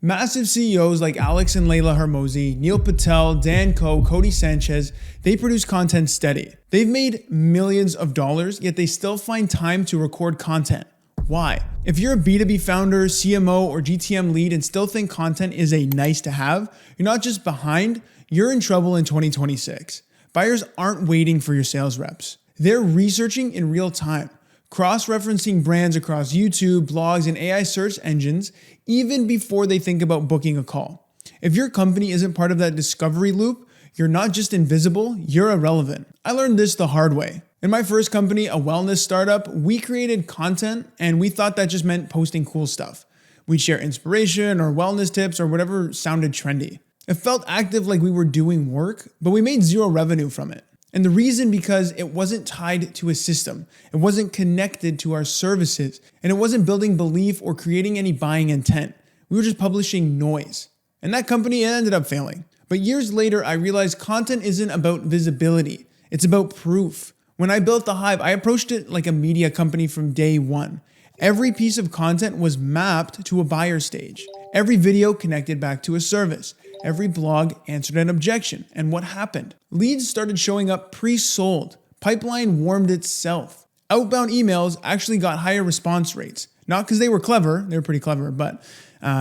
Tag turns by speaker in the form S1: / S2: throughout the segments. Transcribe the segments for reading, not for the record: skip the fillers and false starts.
S1: Massive CEOs like Alex and Layla Hermosi, Neil Patel, Dan Koh, Cody Sanchez, they produce content steady. They've made millions of dollars, yet they still find time to record content. Why? If you're a B2B founder, CMO, or GTM lead and still think content is a nice to have, you're not just behind, you're in trouble in 2026. Buyers aren't waiting for your sales reps. They're researching in real time, cross-referencing brands across YouTube, blogs, and AI search engines even before they think about booking a call. If your company isn't part of that discovery loop, you're not just invisible, you're irrelevant. I learned this the hard way. In my first company, a wellness startup, we created content and we thought that just meant posting cool stuff. We'd share inspiration or wellness tips or whatever sounded trendy. It felt active, like we were doing work, but we made zero revenue from it. And the reason because it wasn't tied to a system, it wasn't connected to our services, and it wasn't building belief or creating any buying intent. We were just publishing noise. And that company ended up failing. But years later, I realized content isn't about visibility. It's about proof. When I built The Hive, I approached it like a media company from day one. Every piece of content was mapped to a buyer stage. Every video connected back to a service. Every blog answered an objection. And what happened? Leads started showing up pre-sold. Pipeline warmed itself. Outbound emails actually got higher response rates. Not because they were clever, they were pretty clever, but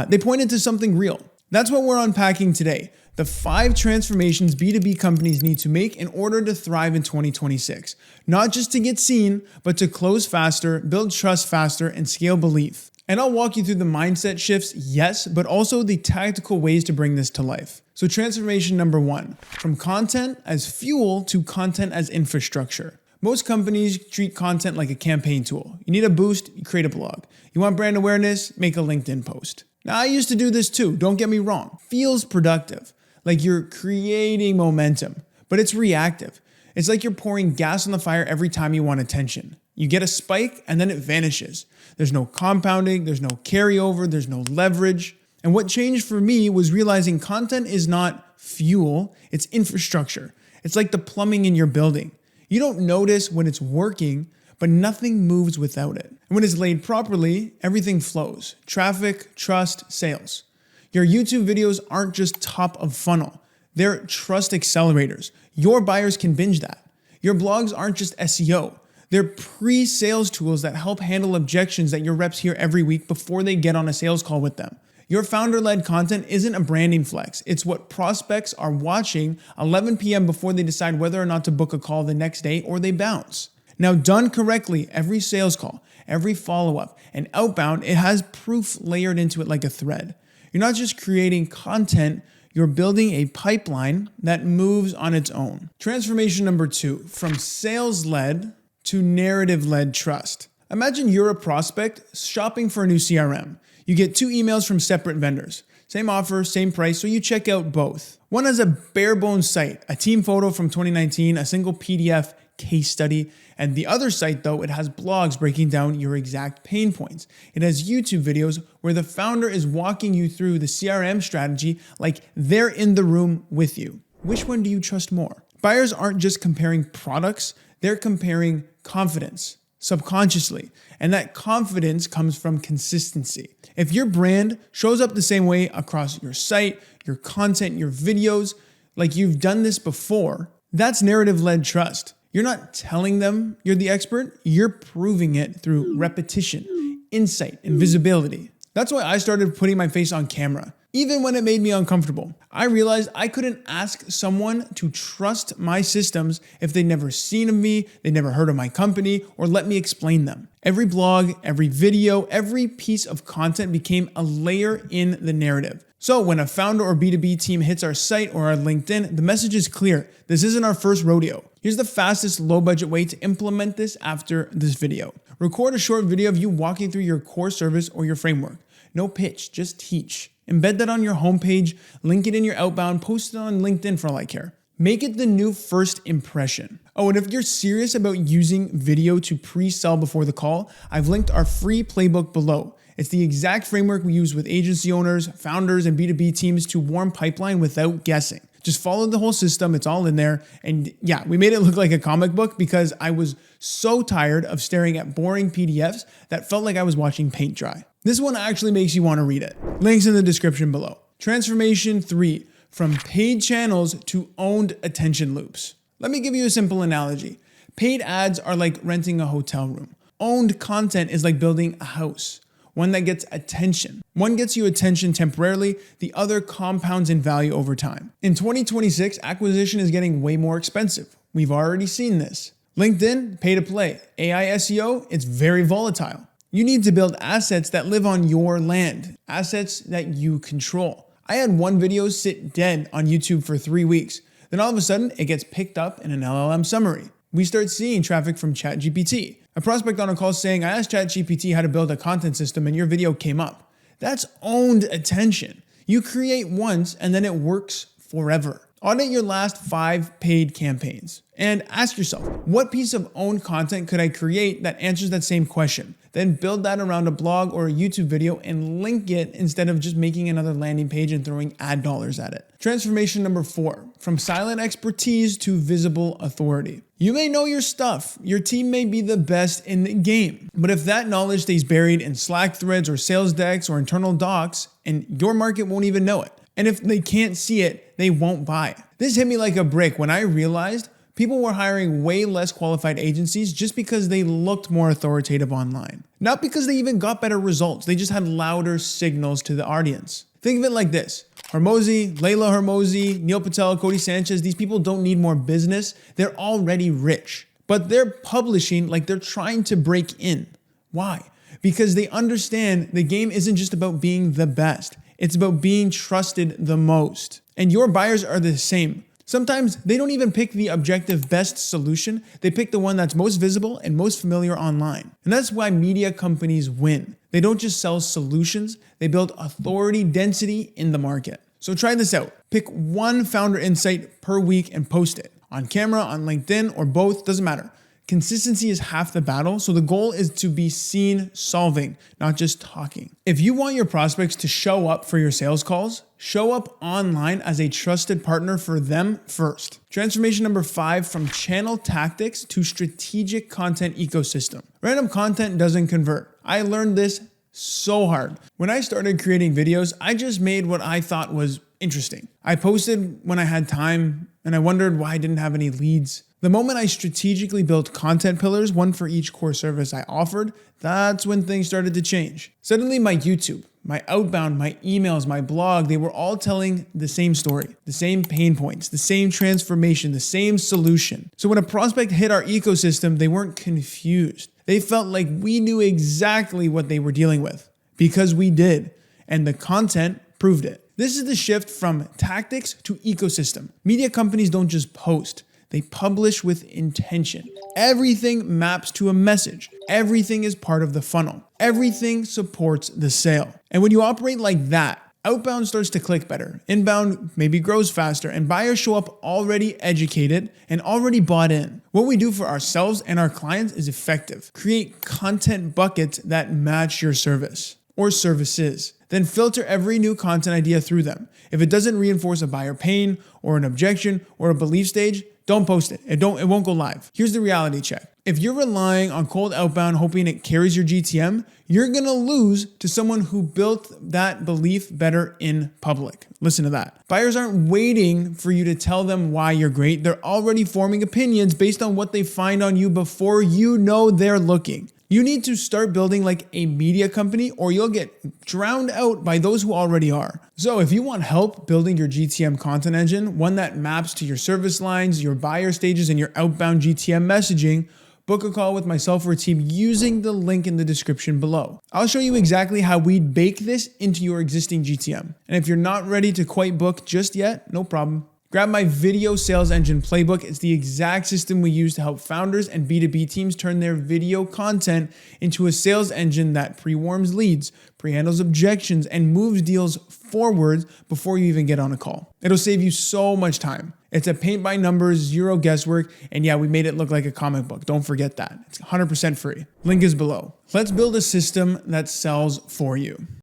S1: they pointed to something real. That's what we're unpacking today. The 5 transformations B2B companies need to make in order to thrive in 2026. Not just to get seen, but to close faster, build trust faster, and scale belief. And I'll walk you through the mindset shifts, yes, but also the tactical ways to bring this to life. So transformation number 1, from content as fuel to content as infrastructure. Most companies treat content like a campaign tool. You need a boost, you create a blog. You want brand awareness, make a LinkedIn post. Now, I used to do this too, don't get me wrong. Feels productive, like you're creating momentum, but it's reactive. It's like you're pouring gas on the fire every time you want attention. You get a spike and then it vanishes. There's no compounding, there's no carryover, there's no leverage. And what changed for me was realizing content is not fuel, it's infrastructure. It's like the plumbing in your building. You don't notice when it's working, but nothing moves without it. And when it's laid properly, everything flows. Traffic, trust, sales. Your YouTube videos aren't just top of funnel. They're trust accelerators. Your buyers can binge that. Your blogs aren't just SEO. They're pre-sales tools that help handle objections that your reps hear every week before they get on a sales call with them. Your founder-led content isn't a branding flex. It's what prospects are watching 11 p.m. before they decide whether or not to book a call the next day or they bounce. Now, done correctly, every sales call, every follow-up, and outbound, it has proof layered into it like a thread. You're not just creating content, you're building a pipeline that moves on its own. Transformation number 2, from sales-led to narrative-led trust. Imagine you're a prospect shopping for a new CRM. You get 2 emails from separate vendors. Same offer, same price, so you check out both. One has a bare bones site, a team photo from 2019, a single PDF case study, and the other site though, it has blogs breaking down your exact pain points. It has YouTube videos where the founder is walking you through the CRM strategy like they're in the room with you. Which one do you trust more? Buyers aren't just comparing products, they're comparing confidence subconsciously. And that confidence comes from consistency. If your brand shows up the same way across your site, your content, your videos, like you've done this before, that's narrative-led trust. You're not telling them you're the expert, you're proving it through repetition, insight, and visibility. That's why I started putting my face on camera, even when it made me uncomfortable. I realized I couldn't ask someone to trust my systems if they'd never seen of me, they'd never heard of my company, or let me explain them. Every blog, every video, every piece of content became a layer in the narrative. So when a founder or B2B team hits our site or our LinkedIn, the message is clear. This isn't our first rodeo. Here's the fastest low-budget way to implement this after this video. Record a short video of you walking through your core service or your framework. No pitch, just teach. Embed that on your homepage, link it in your outbound, post it on LinkedIn for all I care. Make it the new first impression. Oh, and if you're serious about using video to pre-sell before the call, I've linked our free playbook below. It's the exact framework we use with agency owners, founders, and B2B teams to warm pipeline without guessing. Just follow the whole system, it's all in there. And yeah, we made it look like a comic book because I was so tired of staring at boring PDFs that felt like I was watching paint dry. This one actually makes you want to read it. Links in the description below. Transformation 3, from paid channels to owned attention loops. Let me give you a simple analogy. Paid ads are like renting a hotel room. Owned content is like building a house, one that gets attention. One gets you attention temporarily, the other compounds in value over time. In 2026, acquisition is getting way more expensive. We've already seen this. LinkedIn, pay to play. AI SEO, it's very volatile. You need to build assets that live on your land, assets that you control. I had one video sit dead on YouTube for 3 weeks. Then all of a sudden, it gets picked up in an LLM summary. We start seeing traffic from ChatGPT. A prospect on a call saying, I asked ChatGPT how to build a content system and your video came up. That's owned attention. You create once and then it works forever. Audit your last 5 paid campaigns and ask yourself, what piece of owned content could I create that answers that same question? Then build that around a blog or a YouTube video and link it instead of just making another landing page and throwing ad dollars at it. Transformation number 4, from silent expertise to visible authority. You may know your stuff. Your team may be the best in the game. But if that knowledge stays buried in Slack threads or sales decks or internal docs, and your market won't even know it. And if they can't see it, they won't buy. This hit me like a brick when I realized people were hiring way less qualified agencies just because they looked more authoritative online. Not because they even got better results, they just had louder signals to the audience. Think of it like this. Hormozi, Layla Hormozi, Neil Patel, Cody Sanchez, these people don't need more business. They're already rich. But they're publishing like they're trying to break in. Why? Because they understand the game isn't just about being the best. It's about being trusted the most. And your buyers are the same. Sometimes they don't even pick the objective best solution. They pick the one that's most visible and most familiar online. And that's why media companies win. They don't just sell solutions, they build authority density in the market. So try this out. Pick one founder insight per week and post it. On camera, on LinkedIn, or both, doesn't matter. Consistency is half the battle, so the goal is to be seen solving, not just talking. If you want your prospects to show up for your sales calls, show up online as a trusted partner for them first. Transformation number 5, from channel tactics to strategic content ecosystem. Random content doesn't convert. I learned this so hard. When I started creating videos, I just made what I thought was interesting. I posted when I had time, and I wondered why I didn't have any leads. The moment I strategically built content pillars, one for each core service I offered, that's when things started to change. Suddenly my YouTube, my outbound, my emails, my blog, they were all telling the same story, the same pain points, the same transformation, the same solution. So when a prospect hit our ecosystem, they weren't confused. They felt like we knew exactly what they were dealing with because we did, and the content proved it. This is the shift from tactics to ecosystem. Media companies don't just post. They publish with intention. Everything maps to a message. Everything is part of the funnel. Everything supports the sale. And when you operate like that, outbound starts to click better. Inbound maybe grows faster, and buyers show up already educated and already bought in. What we do for ourselves and our clients is effective. Create content buckets that match your service or services. Then filter every new content idea through them. If it doesn't reinforce a buyer pain or an objection or a belief stage, don't post it. It won't go live. Here's the reality check. If you're relying on cold outbound hoping it carries your GTM, you're going to lose to someone who built that belief better in public. Listen to that. Buyers aren't waiting for you to tell them why you're great. They're already forming opinions based on what they find on you before you know they're looking. You need to start building like a media company or you'll get drowned out by those who already are. So if you want help building your GTM content engine, one that maps to your service lines, your buyer stages, and your outbound GTM messaging, book a call with myself or a team using the link in the description below. I'll show you exactly how we'd bake this into your existing GTM. And if you're not ready to quite book just yet, no problem. Grab my video sales engine playbook. It's the exact system we use to help founders and B2B teams turn their video content into a sales engine that pre-warms leads, pre-handles objections, and moves deals forward before you even get on a call. It'll save you so much time. It's a paint by numbers, zero guesswork, and yeah, we made it look like a comic book. Don't forget that. It's 100% free. Link is below. Let's build a system that sells for you.